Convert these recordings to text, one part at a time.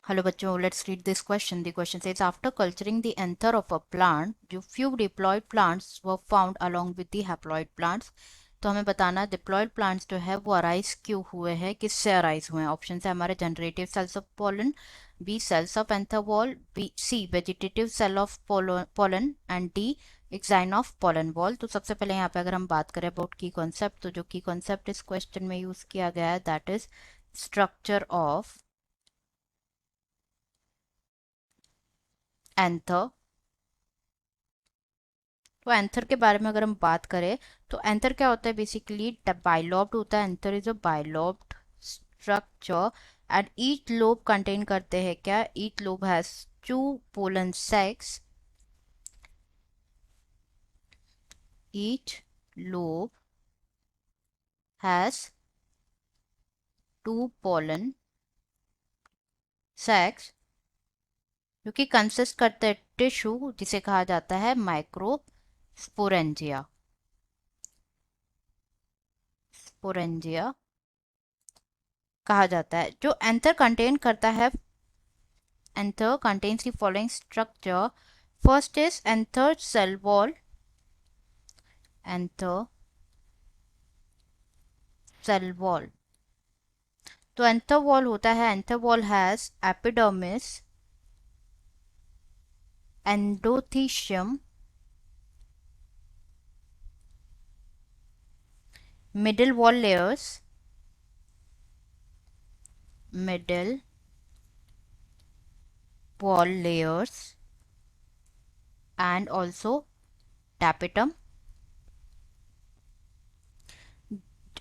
Hello बच्चों, let's read this question. The question says, after culturing the anther of a plant, जो few diploid plants were found along with the haploid plants. तो हमें बताना diploid plants जो है वो arise क्यों हुए हैं, किससे अराइज हुए हैं. ऑप्शन है हमारे generative cells of pollen, B cells of anther wall, B C vegetative cell of pollen and D exine of pollen wall. तो सबसे पहले यहाँ पे अगर हम बात करें अबाउट की कॉन्सेप्ट, तो जो की कॉन्सेप्ट इस क्वेश्चन में यूज किया गया है that is structure of anther. तो एंथर के बारे में अगर हम बात करें तो एंथर क्या होता है, बेसिकली बाइलॉब्ड होता है. Anther is a bilobed structure and each lobe contain करते हैं क्या, each lobe has two pollen sacs. Each lobe has two pollen sacs जो कि कंसिस्ट करते हैं टिश्यू जिसे कहा जाता है माइक्रोस्पोरेंजिया. स्पोरेंजिया कहा जाता है. जो एंथर कंटेन करता है, anther contains the following structure. First is anther cell wall. Anther cell wall. तो anther wall होता है, anther wall has epidermis, endothelium, middle wall layers, middle wall layers, and also tapetum.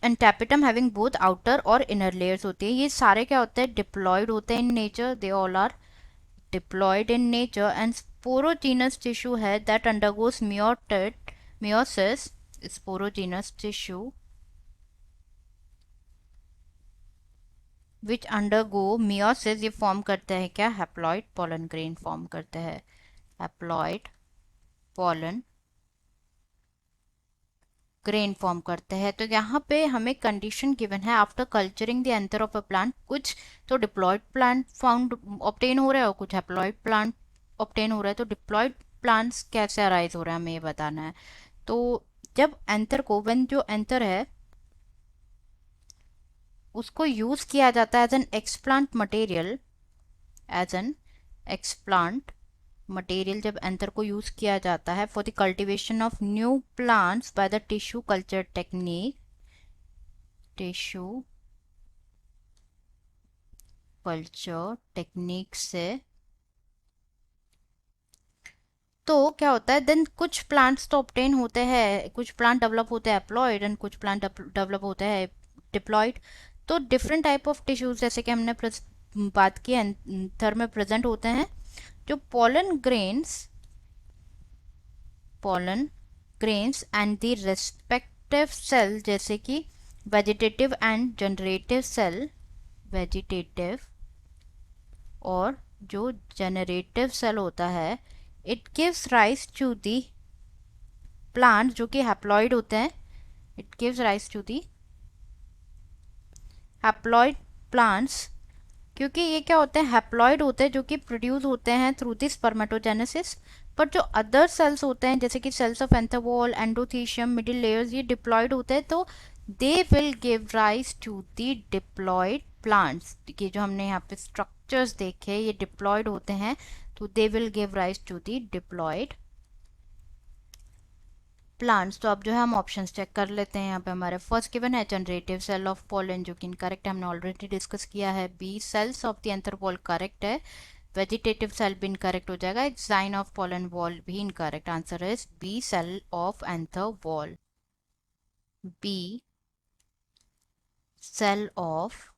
And tapetum having both outer और inner layers होती है. ये सारे क्या होते हैं, डिप्लॉयड होते हैं in nature. They all are diploid in nature and sporogenous tissue है that undergoes meiosis. Sporogenous tissue which undergo meiosis ये फॉर्म करते हैं क्या, haploid pollen grain फॉर्म करते हैं. haploid pollen ग्रेन फॉर्म करते हैं. तो यहाँ पे हमें कंडीशन गिवन है after culturing the anther of a plant. कुछ तो डिप्लॉयड प्लांट फाउंड ऑब्टेन हो रहा है और कुछ हैप्लॉयड प्लांट ऑब्टेन हो रहा है. तो डिप्लॉयड प्लांट्स कैसे अराइज हो रहे हैं हमें ये बताना है. तो जब एंथर को, व्हेन जो एंथर है उसको यूज किया जाता है as an explant material, as an explant material जब एंथर को यूज किया जाता है for the cultivation of new plants by the tissue culture technique. Tissue culture technique से तो क्या होता है, देन कुछ प्लांट्स तो ऑब्टेन होते हैं, कुछ प्लांट डेवलप होते हैं एप्लॉयड एंड कुछ प्लांट डेवलप होते हैं डिप्लॉयड. तो डिफरेंट टाइप ऑफ टिश्यूज जैसे कि हमने बात की एंथर में प्रेजेंट होते हैं. जो pollen grains and the respective cell जैसे कि vegetative and generative cell, vegetative और जो generative cell होता है, it gives rise to the plant जो कि haploid होते हैं. it gives rise to the haploid plants क्योंकि ये क्या होते हैं, हैप्लॉइड होते हैं जो कि प्रोड्यूस होते हैं थ्रू द स्पर्मेटोजेनेसिस. पर जो अदर सेल्स होते हैं जैसे कि cells of anther wall, endothecium, middle layers, ये डिप्लॉयड होते हैं. तो they will give rise to the diploid plants. ये जो हमने यहाँ पे स्ट्रक्चर्स देखे ये डिप्लॉयड होते हैं, तो they will give rise to the diploid plants. तो अब जो है हम ऑप्शंस चेक कर लेते हैं. यहाँ पे हमारे फर्स्ट गिवन है जनरेटिव सेल ऑफ पोलन जो कि इनकरेक्ट है, हमने ऑलरेडी डिस्कस किया है. B cells of the anther wall correct है. वेजिटेटिव सेल भी इनकरेक्ट हो जाएगा. साइन ऑफ पोलन वॉल भी incorrect. Answer is B cell of anther wall. B cell of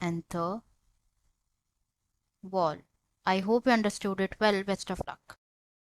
anther wall. I hope you understood it well. Best of luck.